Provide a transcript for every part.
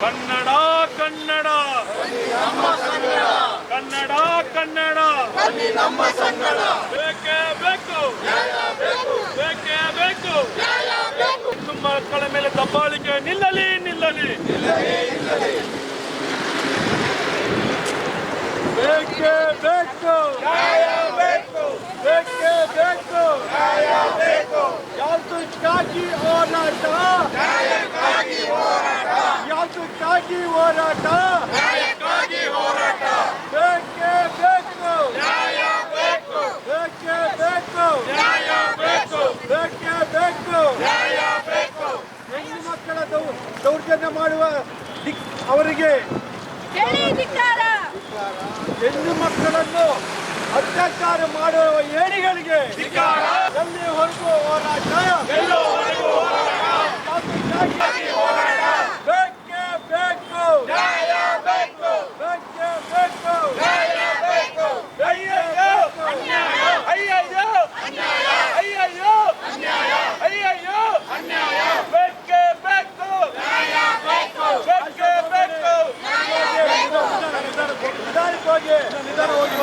ಕನ್ನಡ ಕನ್ನಡ ಕನ್ನಡ ಕನ್ನಡ ನಮ್ಮ ಸಂಗಡ ಬೇಕೇ ಬೇಕು ಬೇಕೇ ಬೇಕು ನಮ್ಮ ಮಕ್ಕಳ ಮೇಲೆ ದಬ್ಬಾಳಿಕೆ ನಿಲ್ಲಲಿ ನಿಲ್ಲಲಿ ಬೇಕೇ ಬೇಕು ಬೇಕೇ ಬೇಕು ಯಾತಕ್ಕಾಗಿ ಹೋರಾಟ ಯಾತಕ್ಕಾಗಿ ಹೋರಾಟ ಬೇಕೇ ಬೇಕು ಬೇಕೇ ಬೇಕು ಹೆಣ್ಣು ಮಕ್ಕಳ ದೌರ್ಜನ್ಯ ಮಾಡುವ ಅವರಿಗೆ ಹೆಣ್ಣು ಮಕ್ಕಳನ್ನು ಅತ್ಯಾಚಾರ ಮಾಡುವ ಏಣಿಗಳಿಗೆ ಎಲ್ಲಿವರೆಗೂ ಹೋರಾಟ ಬೇಕೇ ಬೇಕು ಬೇಕೇ ಬೇಕು ಅಯ್ಯಯ್ಯೋ ಅಯ್ಯಯ್ಯೋ ಅಯ್ಯಯ್ಯೋ ಬೇಕೇ ಬೇಕು ಬೇಕೇ ಬೇಕು ನಿಧಾನ ಹೋಗಿ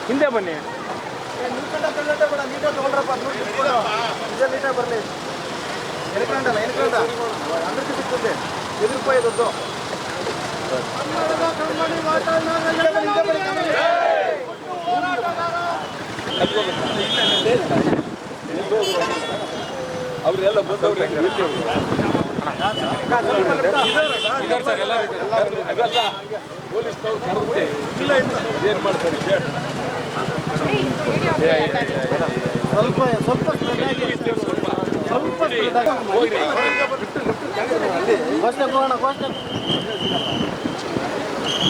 ಹಿಂದೆ ಬನ್ನಿ. ನೀಟಾಗಿ ತಗೊಳ್ರಪ್ಪ, ನೀಟಾಗಿ ಬರಲಿ. ಎನ್ಕಂಡಲ್ಲ ಅಂದ್ರಕ್ಕೆ ಸಿಗ್ತದೆ. ₹1 ದುಡ್ಡು. ಅವರೆಲ್ಲ ಬಂದವ್ರು ಏನ್ ಮಾಡ್ತಾರೆ ಸ್ವಲ್ಪ ಘೋಷಣೆ ಹೋಗೋಣ. ಘೋಷಣೆ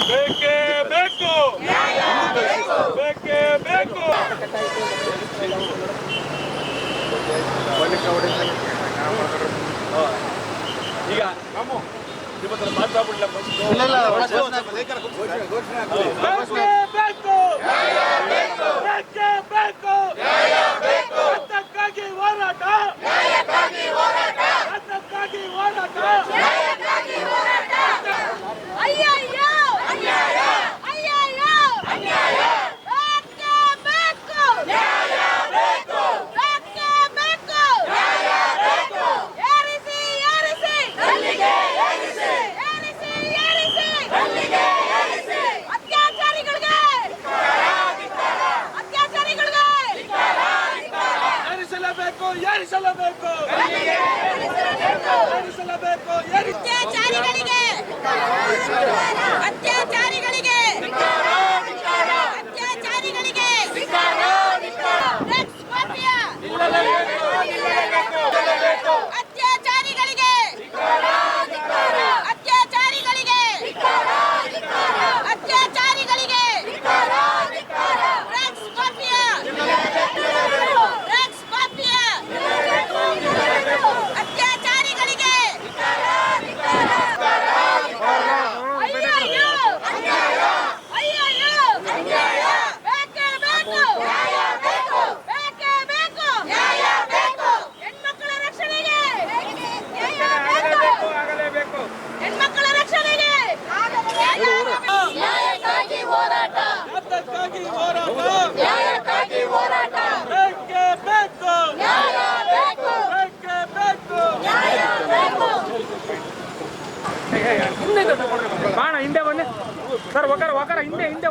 ಬೇಕೇ ಬೇಕು, ಬೇಕೇ ಬೇಕು. ಈಗ ನಿಮ್ಮ ಹತ್ರ ಮಾತಾಡ್ಬಿಡಲ್ಲ ಅದಕ್ಕಾಗಿ ಹೋರಾಟ, ಅದಕ್ಕಾಗಿ ಹೋರಾಟ. ಅಯ್ಯಯ್ಯೋ ಅನ್ಯಾಯ, ಅಯ್ಯಯ್ಯೋ ಅನ್ಯಾಯ, ಬೇಕೇ ಬೇಕು, ನ್ಯಾಯ ಬೇಕು, ಬೇಕೇ ಬೇಕು, ನ್ಯಾಯ ಬೇಕು. ಏರಿಸಿ ಏರಿಸಿ ಗಲ್ಲಿಗೆ ಏರಿಸಿ, ಏರಿಸಿ ಏರಿಸಿ ಗಲ್ಲಿಗೆ ಏರಿಸಿ. ಅತ್ಯಾಚಾರಿಗಳಿಗೆ ಅತ್ಯಾಚಾರಿಗಳಿಗೆ ಏರಿಸಲೇಬೇಕು, ಏರಿಸಲೇಬೇಕು, ಏರಿಸಲೇಬೇಕು, ಅತ್ಯಾಚಾರಿಗಳಿಗೆ ಅತ್ಯಾಚಾರಿಗಳಿಗೆ ಅತ್ಯಾಚಾರಿಗಳಿಗೆ ಡ್ರಗ್ಸ್ ಮಾಫಿಯಾ ಅತ್ಯಾಚಾರಿಗಳಿಗೆ ಅತ್ಯಾಚಾರಿಗಳಿಗೆ ಅತ್ಯಾಚಾರಿಗಳಿಗೆ ಡ್ರಗ್ಸ್ ಮಾಫಿಯಾ ಡ್ರಗ್ಸ್ ಮಾಫಿಯಾ ಅತ್ಯಾಚಾರಿಗಳಿಗೆ ಅಯ್ಯಯ್ಯೋ ಅನ್ಯಾಯ, ಅಯ್ಯಯ್ಯೋ ಅನ್ಯಾಯ, ಬೇಕೇ ಬೇಕು, ನ್ಯಾಯ ಬೇಕು, ಬೇಕೇ ಬೇಕು, ನ್ಯಾಯ ಬೇಕು. ಹೆಣ್ಮಕ್ಕಳ ರಕ್ಷಣೆಗೆ ನ್ಯಾಯ ಬೇಕು, ಆಗಲೇಬೇಕು. ಹೆಣ್ಮಕ್ಕಳ ರಕ್ಷಣೆಗೆ ನ್ಯಾಯಕ್ಕಾಗಿ ಹೋರಾಟ, ಅದಕ್ಕಾಗಿ ಹೋರಾಟ, ನ್ಯಾಯಕ್ಕಾಗಿ ಹೋರಾಟ, ಬೇಕೇ ಬೇಕು, ನ್ಯಾಯ ಬೇಕು, ಬೇಕೇ ಬೇಕು. ನ್ಯಾಯ ಬೇಕು. ಬಾಣ ಹಿಂದೆ ಬನ್ನಿ ಸರ್. ಒಕರ ಹಿಂದೆ ಹಿಂದೆ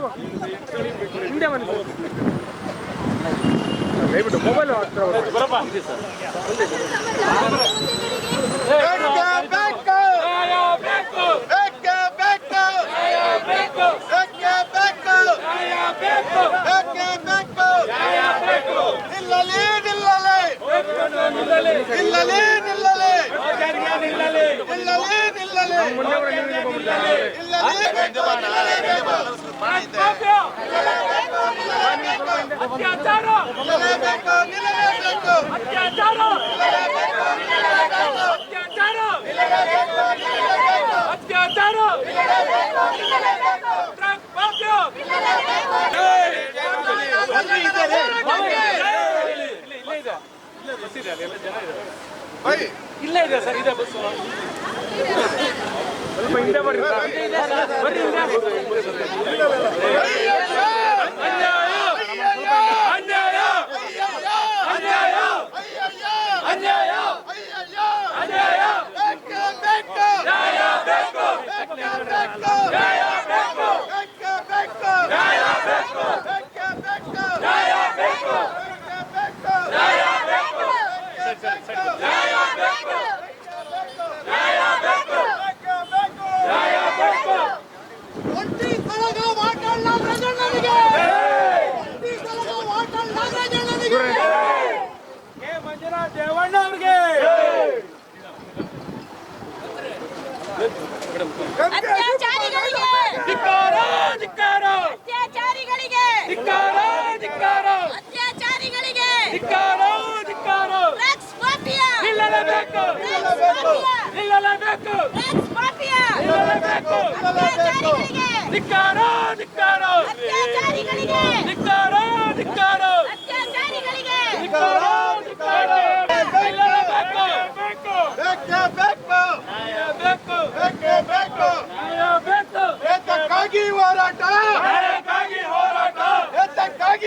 ಹಿಂದೆ ಬನ್ನಿ ಸರ್. ದಯವಿಟ್ಟು ಮೊಬೈಲ್ ಹತ್ರ ಬರಪ್ಪ. ಇಲ್ಲೇ ಇದೆ ಸರ್, ಇದೆ ಬಸ್ಸು. ಸ್ವಲ್ಪ ಹಿಂದೆ ಬರ್ರಿ ಬರ್ರಿ ಹಿಂದೆ. ಅನ್ಯಾಯ ಅನ್ಯಾಯ ಅನ್ಯಾಯ ಅನ್ಯಾಯ ಅನ್ಯಾಯ, ಬೇಕೇ ಬೇಕು, ನ್ಯಾಯ ಬೇಕು, ನ್ಯಾಯ ಬೇಕು, ನ್ಯಾಯ ಬೇಕು, ನ್ಯಾಯ ಬೇಕು, ನ್ಯಾಯ ಬೇಕು, ನ್ಯಾಯ ಬೇಕು, ನ್ಯಾಯ ಬೇಕು, ನ್ಯಾಯ ಬೇಕು. ಒಂಟಿ ಸಲಗ ವಾಟಲ್ ನಾಗರಾಜಣ್ಣನಿಗೆ, ಒಂಟಿ ಸಲಗ ವಾಟಲ್ ನಾಗರಾಜಣ್ಣನಿಗೆ, ಕೆ ಮಂಜುನಾಥ್ ದೇವಣ್ಣ ಅವ್ರಿಗೆ. ಅತ್ಯಾಚಾರಿಗಳಿಗೆ ಧಿಕ್ಕಾರ ಧಿಕ್ಕಾರ, ಅತ್ಯಾಚಾರಿಗಳಿಗೆ ಧಿಕ್ಕಾರ ಧಿಕ್ಕಾರ, ಅತ್ಯಾಚಾರಿಗಳಿಗೆ ಧಿಕ್ಕಾರ ಧಿಕ್ಕಾರ. ಡ್ರಗ್ಸ್ ಮಾಫಿಯಾ ನಿಲ್ಲಲೇಬೇಕು, ನಿಲ್ಲಲೇಬೇಕು, ಡ್ರಗ್ಸ್ ಮಾಫಿಯಾ ನಿಲ್ಲಲೇಬೇಕು. ಅತ್ಯಾಚಾರಿಗಳಿಗೆ ಧಿಕ್ಕಾರ ಧಿಕ್ಕಾರ, ಅತ್ಯಾಚಾರಿಗಳಿಗೆ ಧಿಕ್ಕಾರ ಧಿಕ್ಕಾರ, ಅತ್ಯಾಚಾರಿಗಳಿಗೆ ಧಿಕ್ಕಾರ ಧಿಕ್ಕಾರ. ನಿಲ್ಲಲೇಬೇಕು, ಬೇಕೇ ಬೇಕು, ನ್ಯಾಯ ಬೇಕು, ಬೇಕೇ ಬೇಕು, ನ್ಯಾಯ ಬೇಕು, ಏತಕ್ಕಾಗಿ ಹೋರಾಟ, ನ್ಯಾಯಕ್ಕಾಗಿ ಹೋರಾಟ, ಏತಕ್ಕಾಗಿ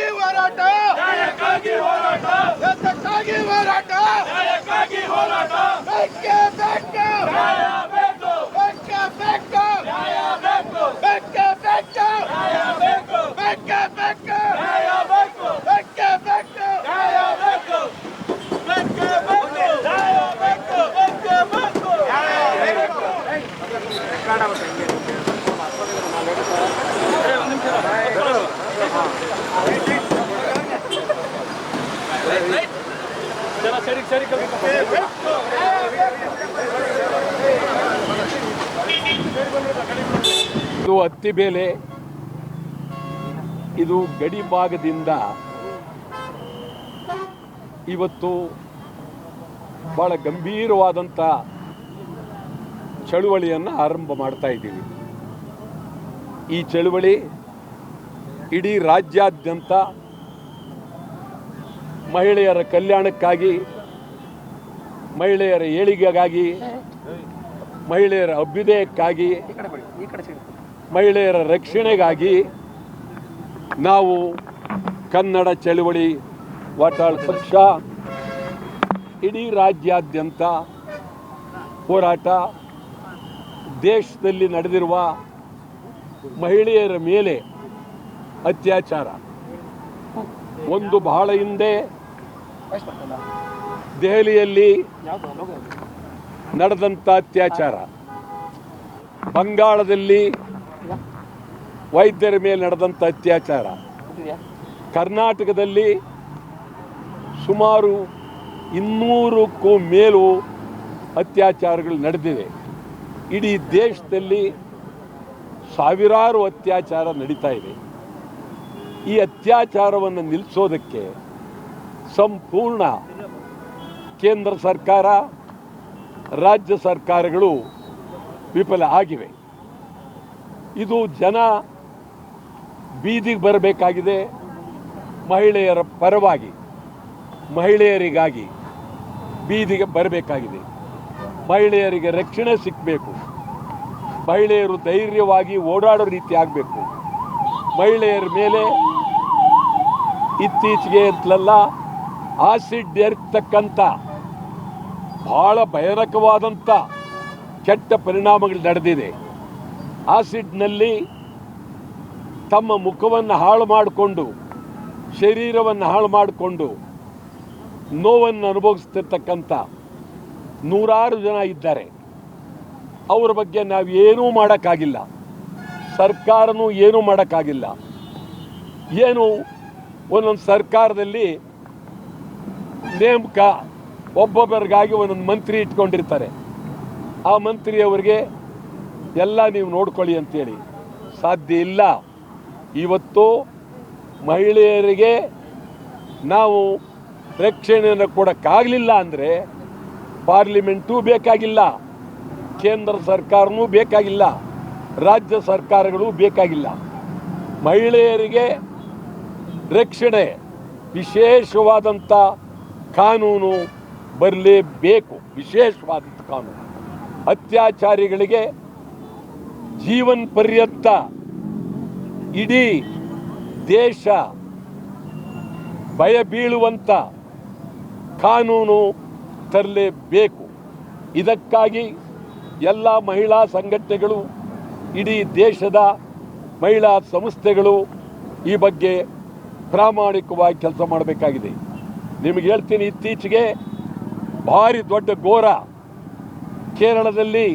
ಇದು ಅತ್ತಿಬೇಲೆ. ಇದು ಗಡಿ ಭಾಗದಿಂದ ಇವತ್ತು ಬಹಳ ಗಂಭೀರವಾದಂಥ ಚಳುವಳಿಯನ್ನು ಆರಂಭ ಮಾಡ್ತಾ ಇದ್ದೀವಿ. ಈ ಚಳುವಳಿ ಇಡೀ ರಾಜ್ಯಾದ್ಯಂತ ಮಹಿಳೆಯರ ಕಲ್ಯಾಣಕ್ಕಾಗಿ, ಮಹಿಳೆಯರ ಏಳಿಗೆಗಾಗಿ, ಮಹಿಳೆಯರ ಅಭ್ಯುದಯಕ್ಕಾಗಿ, ಮಹಿಳೆಯರ ರಕ್ಷಣೆಗಾಗಿ ನಾವು ಕನ್ನಡ ಚಳುವಳಿ ವಾಟಾಳ್ ಪಕ್ಷ ಇಡೀ ರಾಜ್ಯಾದ್ಯಂತ ಹೋರಾಟ, ದೇಶದಲ್ಲಿ ನಡೆದಿರುವ ಮಹಿಳೆಯರ ಮೇಲೆ ಅತ್ಯಾಚಾರ, ಒಂದು ಬಹಳ ಹಿಂದೆ ದೆಹಲಿಯಲ್ಲಿ ನಡೆದಂಥ ಅತ್ಯಾಚಾರ, ಬಂಗಾಳದಲ್ಲಿ ವೈದ್ಯರ ಮೇಲೆ ನಡೆದಂಥ ಅತ್ಯಾಚಾರ, ಕರ್ನಾಟಕದಲ್ಲಿ ಸುಮಾರು 200ಕ್ಕೂ ಮೇಲೂ ಅತ್ಯಾಚಾರಗಳು ನಡೆದಿವೆ. ಇಡೀ ದೇಶದಲ್ಲಿ ಸಾವಿರಾರು ಅತ್ಯಾಚಾರ ನಡೀತಾ ಇದೆ. ಈ ಅತ್ಯಾಚಾರವನ್ನು ನಿಲ್ಲಿಸೋದಕ್ಕೆ ಸಂಪೂರ್ಣ ಕೇಂದ್ರ ಸರ್ಕಾರ, ರಾಜ್ಯ ಸರ್ಕಾರಗಳು ವಿಫಲ ಆಗಿವೆ. ಇದು ಜನ ಬೀದಿಗೆ ಬರಬೇಕಾಗಿದೆ. ಮಹಿಳೆಯರ ಪರವಾಗಿ, ಮಹಿಳೆಯರಿಗಾಗಿ ಬೀದಿಗೆ ಬರಬೇಕಾಗಿದೆ. ಮಹಿಳೆಯರಿಗೆ ರಕ್ಷಣೆ ಸಿಗಬೇಕು. ಮಹಿಳೆಯರು ಧೈರ್ಯವಾಗಿ ಓಡಾಡೋ ರೀತಿ ಆಗಬೇಕು. ಮಹಿಳೆಯರ ಮೇಲೆ ಇತ್ತೀಚೆಗೆ ಅಂತಲಲ್ಲ, ಆಸಿಡ್ ಎರ್ತಕ್ಕಂಥ ಬಹಳ ಭಯಾನಕವಾದಂಥ ಕೆಟ್ಟ ಪರಿಣಾಮಗಳು ನಡೆದಿದೆ. ಆಸಿಡ್ನಲ್ಲಿ ತಮ್ಮ ಮುಖವನ್ನು ಹಾಳು ಮಾಡಿಕೊಂಡು, ಶರೀರವನ್ನು ಹಾಳು ಮಾಡಿಕೊಂಡು ನೋವನ್ನು ಅನುಭವಿಸ್ತಿರ್ತಕ್ಕಂಥ ನೂರಾರು ಜನ ಇದ್ದಾರೆ. ಅವರ ಬಗ್ಗೆ ನಾವು ಏನೂ ಮಾಡೋಕ್ಕಾಗಿಲ್ಲ. ಸರ್ಕಾರನೂ ಏನೂ ಮಾಡೋಕ್ಕಾಗಿಲ್ಲ. ಏನು ಒಂದೊಂದು ಸರ್ಕಾರದಲ್ಲಿ ನೇಮಕ ಒಬ್ಬೊಬ್ಬರಿಗಾಗಿ ಒಂದೊಂದು ಮಂತ್ರಿ ಇಟ್ಕೊಂಡಿರ್ತಾರೆ. ಆ ಮಂತ್ರಿಯವರಿಗೆ ಎಲ್ಲ ನೀವು ನೋಡ್ಕೊಳ್ಳಿ ಅಂತೇಳಿ ಸಾಧ್ಯ ಇಲ್ಲ. ಇವತ್ತು ಮಹಿಳೆಯರಿಗೆ ನಾವು ರಕ್ಷಣೆಯನ್ನು ಕೊಡೋಕ್ಕಾಗಲಿಲ್ಲ ಅಂದರೆ ಪಾರ್ಲಿಮೆಂಟೂ ಬೇಕಾಗಿಲ್ಲ, ಕೇಂದ್ರ ಸರ್ಕಾರನೂ ಬೇಕಾಗಿಲ್ಲ, ರಾಜ್ಯ ಸರ್ಕಾರಗಳು ಬೇಕಾಗಿಲ್ಲ. ಮಹಿಳೆಯರಿಗೆ ರಕ್ಷಣೆ ವಿಶೇಷವಾದಂಥ ಕಾನೂನು ಬರಲೇಬೇಕು. ವಿಶೇಷವಾದಂಥ ಕಾನೂನು. ಅತ್ಯಾಚಾರಿಗಳಿಗೆ ಜೀವನ ಪರ್ಯಂತ ಇಡೀ ದೇಶ ಭಯ ಬೀಳುವಂಥ ಕಾನೂನು ತರಲೇಬೇಕು. ಇದಕ್ಕಾಗಿ ಎಲ್ಲ ಮಹಿಳಾ ಸಂಘಟನೆಗಳು, ಇಡೀ ದೇಶದ ಮಹಿಳಾ ಸಂಸ್ಥೆಗಳು ಈ ಬಗ್ಗೆ ಪ್ರಾಮಾಣಿಕವಾಗಿ ಕೆಲಸ ಮಾಡಬೇಕಾಗಿದೆ. ನಿಮಗೆ ಹೇಳ್ತೀನಿ, ಇತ್ತೀಚೆಗೆ ಭಾರಿ ದೊಡ್ಡ ಘೋರ ಕೇರಳದಲ್ಲಿ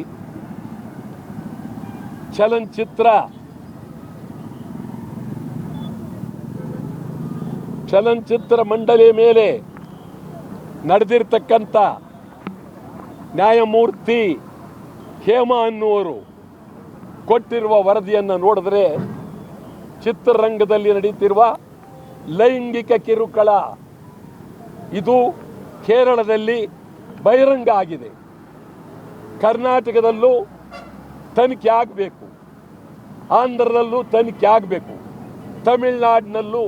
ಚಲನಚಿತ್ರ ಮಂಡಳಿ ಮೇಲೆ ನಡೆದಿರ್ತಕ್ಕಂಥ ನ್ಯಾಯಮೂರ್ತಿ ಹೇಮಾ ಅನ್ನುವರು ಕೊಟ್ಟಿರುವ ವರದಿಯನ್ನು ನೋಡಿದ್ರೆ ಚಿತ್ರರಂಗದಲ್ಲಿ ನಡೀತಿರುವ ಲೈಂಗಿಕ ಕಿರುಕುಳ ಇದು ಕೇರಳದಲ್ಲಿ ಬಹಿರಂಗ ಆಗಿದೆ. ಕರ್ನಾಟಕದಲ್ಲೂ ತನಿಖೆ ಆಗಬೇಕು, ಆಂಧ್ರದಲ್ಲೂ ತನಿಖೆ ಆಗಬೇಕು, ತಮಿಳುನಾಡಿನಲ್ಲೂ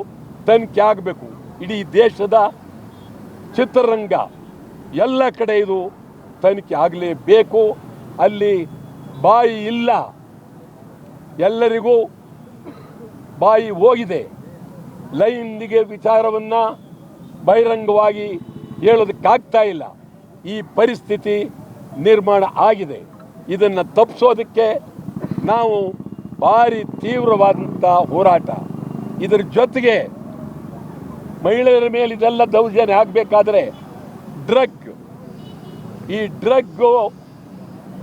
ತನಿಖೆ ಆಗಬೇಕು. ಇಡೀ ದೇಶದ ಚಿತ್ರರಂಗ ಎಲ್ಲ ಕಡೆ ಇದು ತನಿಖೆ ಆಗಲೇಬೇಕು. ಅಲ್ಲಿ ಬಾಯಿ ಇಲ್ಲ, ಎಲ್ಲರಿಗೂ ಬಾಯಿ ಹೋಗಿದೆ. ಲೈಂಗಿಕ ವಿಚಾರವನ್ನು ಬಹಿರಂಗವಾಗಿ ಹೇಳೋದಕ್ಕಾಗ್ತಾ ಇಲ್ಲ. ಈ ಪರಿಸ್ಥಿತಿ ನಿರ್ಮಾಣ ಆಗಿದೆ. ಇದನ್ನು ತಪ್ಪಿಸೋದಕ್ಕೆ ನಾವು ಭಾರಿ ತೀವ್ರವಾದಂಥ ಹೋರಾಟ ಇದರ ಜೊತೆಗೆ ಮಹಿಳೆಯರ ಮೇಲೆ ಇದೆಲ್ಲ ದೌರ್ಜನ್ಯ ಆಗಬೇಕಾದ್ರೆ ಈ ಡ್ರಗ್ಗು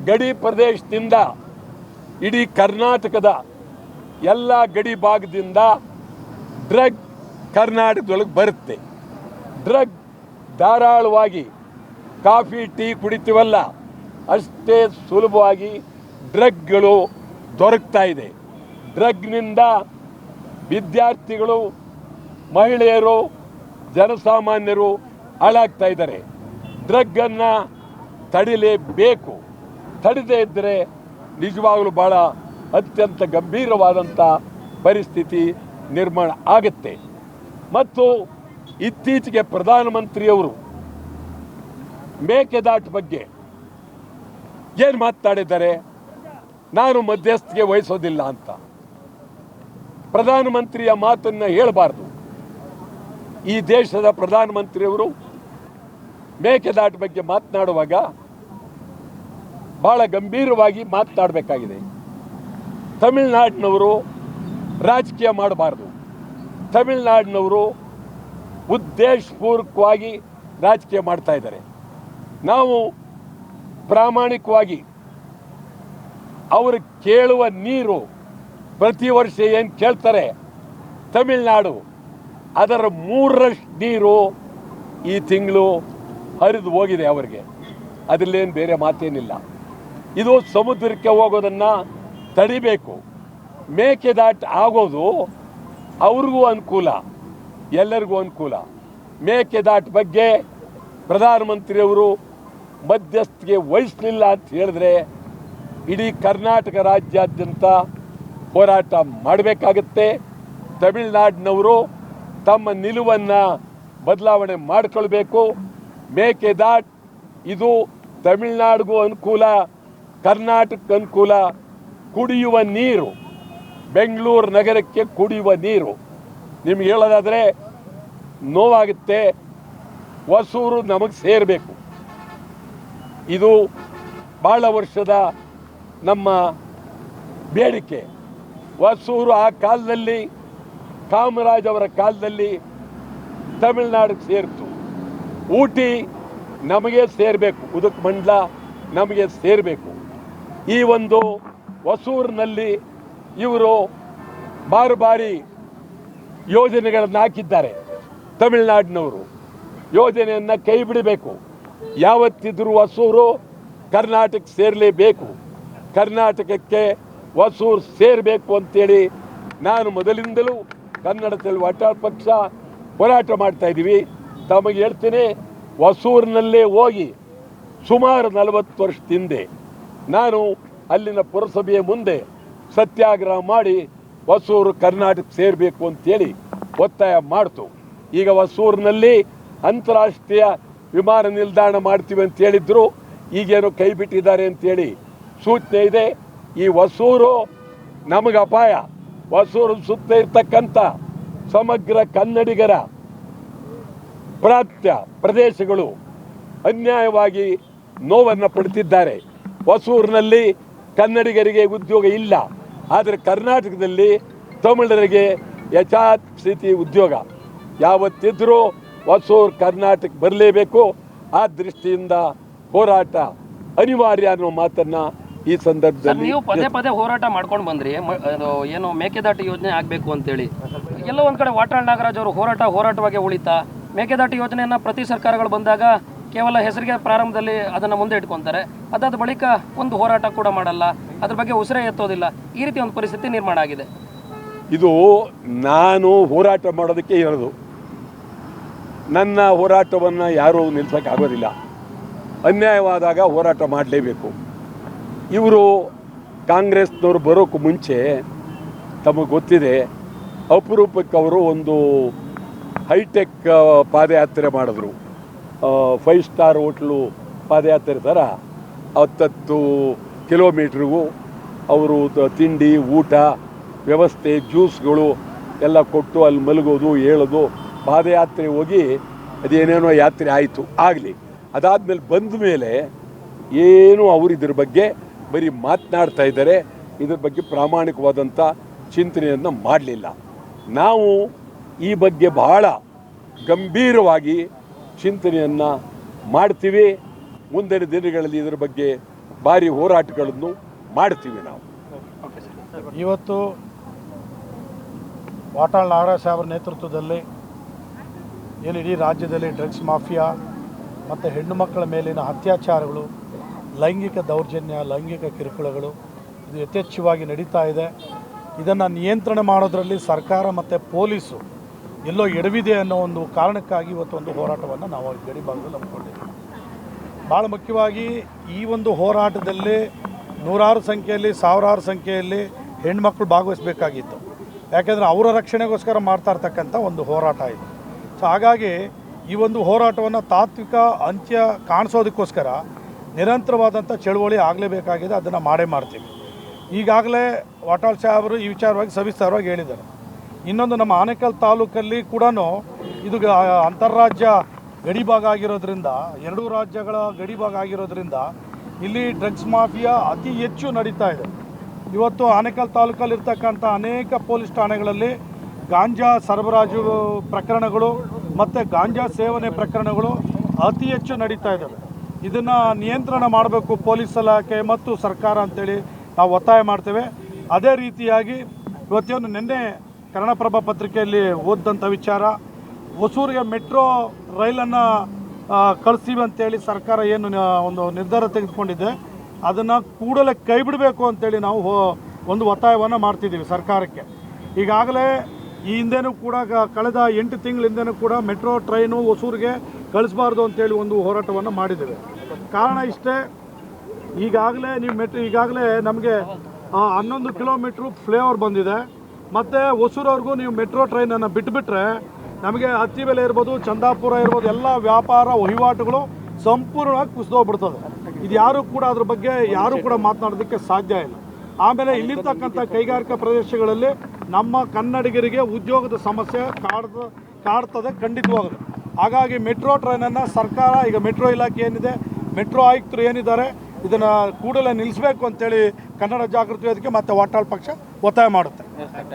ಗಡಿ ಪ್ರದೇಶದಿಂದ ಇಡೀ ಕರ್ನಾಟಕದ ಎಲ್ಲ ಗಡಿ ಭಾಗದಿಂದ ಡ್ರಗ್ ಕರ್ನಾಟಕದೊಳಗೆ ಬರುತ್ತೆ. ಡ್ರಗ್ ಧಾರಾಳವಾಗಿ ಕಾಫಿ ಟೀ ಕುಡಿತೀವಲ್ಲ ಅಷ್ಟೇ ಸುಲಭವಾಗಿ ಡ್ರಗ್ಗಳು ದೊರಕ್ತಾ ಇದೆ. ಡ್ರಗ್ನಿಂದ ವಿದ್ಯಾರ್ಥಿಗಳು, ಮಹಿಳೆಯರು, ಜನಸಾಮಾನ್ಯರು ಹಾಳಾಗ್ತಾ ಇದ್ದಾರೆ. ಡ್ರಗ್ಗನ್ನು ತಡಿಲೇಬೇಕು. ತಡೆದೇ ಇದ್ದರೆ ನಿಜವಾಗಲೂ ಭಾಳ ಅತ್ಯಂತ ಗಂಭೀರವಾದಂಥ ಪರಿಸ್ಥಿತಿ ನಿರ್ಮಾಣ ಆಗುತ್ತೆ. ಮತ್ತು ಇತ್ತೀಚೆಗೆ ಪ್ರಧಾನಮಂತ್ರಿಯವರು ಮೇಕೆದಾಟು ಬಗ್ಗೆ ಏನು ಮಾತನಾಡಿದ್ದಾರೆ? ನಾನು ಮಧ್ಯಸ್ಥಿಕೆ ವಹಿಸೋದಿಲ್ಲ ಅಂತ. ಪ್ರಧಾನಮಂತ್ರಿಯ ಮಾತನ್ನು ಹೇಳಬಾರ್ದು. ಈ ದೇಶದ ಪ್ರಧಾನಮಂತ್ರಿಯವರು ಮೇಕೆದಾಟು ಬಗ್ಗೆ ಮಾತನಾಡುವಾಗ ಬಹಳ ಗಂಭೀರವಾಗಿ ಮಾತನಾಡಬೇಕಾಗಿದೆ. ತಮಿಳುನಾಡಿನವರು ರಾಜಕೀಯ ಮಾಡಬಾರ್ದು. ತಮಿಳುನಾಡಿನವರು ಉದ್ದೇಶಪೂರ್ವಕವಾಗಿ ರಾಜಕೀಯ ಮಾಡ್ತಾ ಇದ್ದಾರೆ. ನಾವು ಪ್ರಾಮಾಣಿಕವಾಗಿ ಅವರು ಕೇಳುವ ನೀರು ಪ್ರತಿ ವರ್ಷ ಏನು ಕೇಳ್ತಾರೆ ತಮಿಳುನಾಡು, ಅದರ 3ರಷ್ಟು ನೀರು ಈ ತಿಂಗಳು ಹರಿದು ಹೋಗಿದೆ ಅವರಿಗೆ. ಅದರಲ್ಲೇನು ಬೇರೆ ಮಾತೇನಿಲ್ಲ. ಇದು ಸಮುದ್ರಕ್ಕೆ ಹೋಗೋದನ್ನು ತಡಿಬೇಕು. ಮೇಕೆದಾಟು ಆಗೋದು ಅವ್ರಿಗೂ ಅನುಕೂಲ, ಎಲ್ಲರಿಗೂ ಅನುಕೂಲ. ಮೇಕೆದಾಟು ಬಗ್ಗೆ ಪ್ರಧಾನಮಂತ್ರಿಯವರು ಮಧ್ಯಸ್ಥಿಕೆ ವಹಿಸಲಿಲ್ಲ ಅಂತ ಹೇಳಿದ್ರೆ ಇಡೀ ಕರ್ನಾಟಕ ರಾಜ್ಯಾದ್ಯಂತ ಹೋರಾಟ ಮಾಡಬೇಕಾಗತ್ತೆ. ತಮಿಳುನಾಡಿನವರು ತಮ್ಮ ನಿಲುವನ್ನು ಬದಲಾವಣೆ ಮಾಡಿಕೊಳ್ಬೇಕು. ಮೇಕೆದಾಟು ಇದು ತಮಿಳುನಾಡಿಗೂ ಅನುಕೂಲ, ಕರ್ನಾಟಕಕ್ಕೆ ಅನುಕೂಲ. ಕುಡಿಯುವ ನೀರು, ಬೆಂಗಳೂರು ನಗರಕ್ಕೆ ಕುಡಿಯುವ ನೀರು. ನಿಮ್ಗೆ ಹೇಳೋದಾದರೆ ನೋವಾಗುತ್ತೆ. ಹೊಸೂರು ನಮಗೆ ಸೇರಬೇಕು. ಇದು ಭಾಳ ವರ್ಷದ ನಮ್ಮ ಬೇಡಿಕೆ. ಹೊಸೂರು ಆ ಕಾಲದಲ್ಲಿ ಕಾಮರಾಜ್ ಅವರ ಕಾಲದಲ್ಲಿ ತಮಿಳುನಾಡಿಗೆ ಸೇರಿತು. ಊಟಿ ನಮಗೆ ಸೇರಬೇಕು, ಉದಕ್ ಮಂಡಲ ನಮಗೆ ಸೇರಬೇಕು. ಈ ಒಂದು ಹೊಸೂರಿನಲ್ಲಿ ಇವರು ಬಾರಿ ಯೋಜನೆಗಳನ್ನು ಹಾಕಿದ್ದಾರೆ. ತಮಿಳುನಾಡಿನವರು ಯೋಜನೆಯನ್ನು ಕೈ ಬಿಡಬೇಕು. ಯಾವತ್ತಿದ್ರೂ ಹೊಸೂರು ಕರ್ನಾಟಕ ಸೇರಲೇಬೇಕು. ಕರ್ನಾಟಕಕ್ಕೆ ಹೊಸೂರು ಸೇರಬೇಕು ಅಂತೇಳಿ ನಾನು ಮೊದಲಿಂದಲೂ ಕನ್ನಡದಲ್ಲಿ ಅಟಲ್ ಪಕ್ಷ ಹೋರಾಟ ಮಾಡ್ತಾ ಇದ್ದೀವಿ. ತಮಗೆ ಹೇಳ್ತೀನಿ, ಹೊಸೂರಿನಲ್ಲೇ ಹೋಗಿ ಸುಮಾರು 40 ವರ್ಷದ ಹಿಂದೆ ನಾನು ಅಲ್ಲಿನ ಪುರಸಭೆಯ ಮುಂದೆ ಸತ್ಯಾಗ್ರಹ ಮಾಡಿ ಹೊಸೂರು ಕರ್ನಾಟಕ ಸೇರಬೇಕು ಅಂತೇಳಿ ಒತ್ತಾಯ ಮಾಡ್ತು. ಈಗ ಹೊಸೂರಿನಲ್ಲಿ ಅಂತಾರಾಷ್ಟ್ರೀಯ ವಿಮಾನ ನಿಲ್ದಾಣ ಮಾಡ್ತೀವಿ ಅಂತ ಹೇಳಿದ್ರು. ಈಗೇನೋ ಕೈ ಬಿಟ್ಟಿದ್ದಾರೆ ಅಂತೇಳಿ ಸೂಚನೆ ಇದೆ. ಈ ಹೊಸೂರು ನಮಗೆ ಅಪಾಯ. ಹೊಸೂರು ಸುತ್ತ ಇರ್ತಕ್ಕಂಥ ಸಮಗ್ರ ಕನ್ನಡಿಗರ ಪ್ರಾಂತ್ಯ ಪ್ರದೇಶಗಳು ಅನ್ಯಾಯವಾಗಿ ನೋವನ್ನು ಪಡ್ತಿದ್ದಾರೆ. ಹೊಸೂರಿನಲ್ಲಿ ಕನ್ನಡಿಗರಿಗೆ ಉದ್ಯೋಗ ಇಲ್ಲ, ಆದರೆ ಕರ್ನಾಟಕದಲ್ಲಿ ತಮಿಳರಿಗೆ ಯಥಾಸ್ಥಿತಿ ಉದ್ಯೋಗ. ಯಾವತ್ತಿದ್ರೂ ಹೊಸೂರು ಕರ್ನಾಟಕ ಬರಲೇಬೇಕು. ಆ ದೃಷ್ಟಿಯಿಂದ ಹೋರಾಟ ಅನಿವಾರ್ಯ ಅನ್ನೋ ಮಾತನ್ನ ಈ ಸಂದರ್ಭದಲ್ಲಿ ನೀವು ಪದೇ ಹೋರಾಟ ಮಾಡ್ಕೊಂಡು ಬಂದ್ರಿ. ಏನು ಮೇಕೆದಾಟು ಯೋಜನೆ ಆಗಬೇಕು ಅಂತೇಳಿ ಎಲ್ಲೋ ಒಂದು ಕಡೆ ವಾಟಾಳ್ ನಾಗರಾಜ್ ಅವರು ಹೋರಾಟವಾಗಿ ಉಳಿತಾ. ಮೇಕೆದಾಟು ಯೋಜನೆಯನ್ನು ಪ್ರತಿ ಸರ್ಕಾರಗಳು ಬಂದಾಗ ಕೇವಲ ಹೆಸರಿಗೆ ಪ್ರಾರಂಭದಲ್ಲಿ ಅದನ್ನು ಮುಂದೆ ಇಟ್ಕೊತಾರೆ. ಅದಾದ ಬಳಿಕ ಒಂದು ಹೋರಾಟ ಕೂಡ ಮಾಡಲ್ಲ, ಅದ್ರ ಬಗ್ಗೆ ಉಸಿರೇ ಎತ್ತೋದಿಲ್ಲ. ಈ ರೀತಿ ಒಂದು ಪರಿಸ್ಥಿತಿ ನಿರ್ಮಾಣ ಆಗಿದೆ. ಇದು ನಾನು ಹೋರಾಟ ಮಾಡೋದಕ್ಕೆ ಇರೋದು. ನನ್ನ ಹೋರಾಟವನ್ನು ಯಾರೂ ನಿಲ್ಲಿಸೋಕ್ಕಾಗೋದಿಲ್ಲ. ಅನ್ಯಾಯವಾದಾಗ ಹೋರಾಟ ಮಾಡಲೇಬೇಕು. ಇವರು ಕಾಂಗ್ರೆಸ್ನವರು ಬರೋಕ್ಕೂ ಮುಂಚೆ ತಮಗೆ ಗೊತ್ತಿದೆ, ಅಪರೂಪಕ್ಕೆ ಅವರು ಒಂದು ಹೈಟೆಕ್ ಪಾದಯಾತ್ರೆ ಮಾಡಿದ್ರು. 5 ಸ್ಟಾರ್ ಹೋಟ್ಲು ಪಾದಯಾತ್ರೆ ಥರ 10 ಕಿಲೋಮೀಟ್ರಿಗೂ ಅವರು ತಿಂಡಿ, ಊಟ ವ್ಯವಸ್ಥೆ, ಜ್ಯೂಸ್ಗಳು ಎಲ್ಲ ಕೊಟ್ಟು ಅಲ್ಲಿ ಮಲಗೋದು, ಹೇಳೋದು, ಪಾದಯಾತ್ರೆ ಹೋಗಿ ಅದೇನೇನೋ ಯಾತ್ರೆ ಆಯಿತು. ಆಗಲಿ, ಅದಾದಮೇಲೆ ಬಂದ ಮೇಲೆ ಏನು ಅವರು ಇದ್ರ ಬಗ್ಗೆ ಬರೀ ಮಾತನಾಡ್ತಾ ಇದ್ದಾರೆ. ಇದ್ರ ಬಗ್ಗೆ ಪ್ರಾಮಾಣಿಕವಾದಂಥ ಚಿಂತನೆಯನ್ನು ಮಾಡಲಿಲ್ಲ. ನಾವು ಈ ಬಗ್ಗೆ ಬಹಳ ಗಂಭೀರವಾಗಿ ಚಿಂತನೆಯನ್ನು ಮಾಡ್ತೀವಿ. ಮುಂದಿನ ದಿನಗಳಲ್ಲಿ ಇದರ ಬಗ್ಗೆ ಭಾರಿ ಹೋರಾಟಗಳನ್ನು ಮಾಡ್ತೀವಿ ನಾವು. ಇವತ್ತು ವಾಟಾಳ್ ನಾಗರಾಜ್ ಅವರ ನೇತೃತ್ವದಲ್ಲಿ ಏನು ಇಡೀ ರಾಜ್ಯದಲ್ಲಿ ಡ್ರಗ್ಸ್ ಮಾಫಿಯಾ ಮತ್ತು ಹೆಣ್ಣು ಮಕ್ಕಳ ಮೇಲಿನ ಅತ್ಯಾಚಾರಗಳು, ಲೈಂಗಿಕ ದೌರ್ಜನ್ಯ, ಲೈಂಗಿಕ ಕಿರುಕುಳಗಳು ಇದು ಯಥೇಚ್ಛವಾಗಿ ನಡೀತಾ ಇದೆ. ಇದನ್ನು ನಿಯಂತ್ರಣ ಮಾಡೋದರಲ್ಲಿ ಸರ್ಕಾರ ಮತ್ತು ಪೊಲೀಸು ಎಲ್ಲೋ ಎಡವಿದೆ ಅನ್ನೋ ಒಂದು ಕಾರಣಕ್ಕಾಗಿ ಇವತ್ತು ಒಂದು ಹೋರಾಟವನ್ನು ನಾವು ಗಡಿ ಭಾಗದಲ್ಲಿ ಹಮ್ಮಿಕೊಂಡಿದ್ದೀವಿ. ಭಾಳ ಮುಖ್ಯವಾಗಿ ಈ ಒಂದು ಹೋರಾಟದಲ್ಲಿ ನೂರಾರು ಸಂಖ್ಯೆಯಲ್ಲಿ, ಸಾವಿರಾರು ಸಂಖ್ಯೆಯಲ್ಲಿ ಹೆಣ್ಮಕ್ಳು ಭಾಗವಹಿಸಬೇಕಾಗಿತ್ತು. ಯಾಕೆಂದರೆ ಅವರ ರಕ್ಷಣೆಗೋಸ್ಕರ ಮಾಡ್ತಾ ಇರ್ತಕ್ಕಂಥ ಒಂದು ಹೋರಾಟ ಇದು. ಸೊ ಹಾಗಾಗಿ ಈ ಒಂದು ಹೋರಾಟವನ್ನು ತಾತ್ವಿಕ ಅಂತ್ಯ ಕಾಣಿಸೋದಕ್ಕೋಸ್ಕರ ನಿರಂತರವಾದಂಥ ಚಳುವಳಿ ಆಗಲೇಬೇಕಾಗಿದೆ. ಅದನ್ನು ಮಾಡೇ ಮಾಡ್ತೀವಿ. ಈಗಾಗಲೇ ವಾಟಾಳ್ ಸಾಹೇಬರು ಈ ವಿಚಾರವಾಗಿ ಸವಿಸ್ತಾರವಾಗಿ ಹೇಳಿದ್ದಾರೆ. ಇನ್ನೊಂದು ನಮ್ಮ ಆನೇಕಲ್ ತಾಲೂಕಲ್ಲಿ ಕೂಡ ಇದು ಅಂತಾರಾಜ್ಯ ಗಡಿ ಭಾಗ ಆಗಿರೋದ್ರಿಂದ, ಎರಡೂ ರಾಜ್ಯಗಳ ಗಡಿ ಭಾಗ ಆಗಿರೋದ್ರಿಂದ ಇಲ್ಲಿ ಡ್ರಗ್ಸ್ ಮಾಫಿಯಾ ಅತಿ ಹೆಚ್ಚು ನಡೀತಾ ಇದೆ. ಇವತ್ತು ಆನೇಕಲ್ ತಾಲೂಕಲ್ಲಿರ್ತಕ್ಕಂಥ ಅನೇಕ ಪೊಲೀಸ್ ಠಾಣೆಗಳಲ್ಲಿ ಗಾಂಜಾ ಸರಬರಾಜು ಪ್ರಕರಣಗಳು ಮತ್ತು ಗಾಂಜಾ ಸೇವನೆ ಪ್ರಕರಣಗಳು ಅತಿ ಹೆಚ್ಚು ನಡೀತಾ ಇದ್ದಾವೆ. ಇದನ್ನು ನಿಯಂತ್ರಣ ಮಾಡಬೇಕು ಪೊಲೀಸ್ ಇಲಾಖೆ ಮತ್ತು ಸರ್ಕಾರ ಅಂತೇಳಿ ನಾವು ಒತ್ತಾಯ ಮಾಡ್ತೇವೆ. ಅದೇ ರೀತಿಯಾಗಿ ಇವತ್ತೇನು ನಿನ್ನೆ ಕನ್ನಡಪ್ರಭ ಪತ್ರಿಕೆಯಲ್ಲಿ ಓದಿದಂಥ ವಿಚಾರ, ಹೊಸೂರಿಗೆ ಮೆಟ್ರೋ ರೈಲನ್ನು ಕಳಿಸ್ತೀವಿ ಅಂತೇಳಿ ಸರ್ಕಾರ ಏನು ಒಂದು ನಿರ್ಧಾರ ತೆಗೆದುಕೊಂಡಿದೆ, ಅದನ್ನು ಕೂಡಲೇ ಕೈ ಬಿಡಬೇಕು ಅಂತೇಳಿ ನಾವು ಒಂದು ಒತ್ತಾಯವನ್ನು ಮಾಡ್ತಿದ್ದೀವಿ ಸರ್ಕಾರಕ್ಕೆ. ಈಗಾಗಲೇ ಈ ಹಿಂದೆನೂ ಕೂಡ ಕಳೆದ 8 ತಿಂಗಳ ಹಿಂದೆನೂ ಕೂಡ ಮೆಟ್ರೋ ಟ್ರೈನು ಹೊಸೂರಿಗೆ ಕಳಿಸಬಾರ್ದು ಅಂತೇಳಿ ಒಂದು ಹೋರಾಟವನ್ನು ಮಾಡಿದ್ದೇವೆ. ಕಾರಣ ಇಷ್ಟೇ, ಈಗಾಗಲೇ ನಮಗೆ 11 ಕಿಲೋಮೀಟ್ರು ಫ್ಲೈಓವರ್ ಬಂದಿದೆ. ಮತ್ತು ಹೊಸೂರವರೆಗೂ ನೀವು ಮೆಟ್ರೋ ಟ್ರೈನನ್ನು ಬಿಟ್ಟುಬಿಟ್ರೆ ನಮಗೆ ಹತ್ತಿಬೆಲೆ ಇರ್ಬೋದು, ಚಂದಾಪುರ ಇರ್ಬೋದು, ಎಲ್ಲ ವ್ಯಾಪಾರ ವಹಿವಾಟುಗಳು ಸಂಪೂರ್ಣವಾಗಿ ಕುಸಿದೋಗ್ಬಿಡ್ತದೆ. ಇದು ಯಾರೂ ಕೂಡ ಅದ್ರ ಬಗ್ಗೆ ಯಾರೂ ಕೂಡ ಮಾತನಾಡೋದಕ್ಕೆ ಸಾಧ್ಯ ಇಲ್ಲ. ಆಮೇಲೆ ಇಲ್ಲಿರ್ತಕ್ಕಂಥ ಕೈಗಾರಿಕಾ ಪ್ರದೇಶಗಳಲ್ಲಿ ನಮ್ಮ ಕನ್ನಡಿಗರಿಗೆ ಉದ್ಯೋಗದ ಸಮಸ್ಯೆ ಕಾಡ್ತದೆ ಖಂಡಿತವಾಗದು. ಹಾಗಾಗಿ ಮೆಟ್ರೋ ಟ್ರೈನನ್ನು ಸರ್ಕಾರ, ಈಗ ಮೆಟ್ರೋ ಇಲಾಖೆ ಏನಿದೆ, ಮೆಟ್ರೋ ಆಯುಕ್ತರು ಏನಿದ್ದಾರೆ, ಇದನ್ನು ಕೂಡಲೇ ನಿಲ್ಲಿಸಬೇಕು ಅಂತೇಳಿ ಕನ್ನಡ ಜಾಗೃತಿ ವೇದಿಕೆ ಮತ್ತು ವಾಟಾಳ್ ಪಕ್ಷ ಒತ್ತಾಯ ಮಾಡುತ್ತೆ.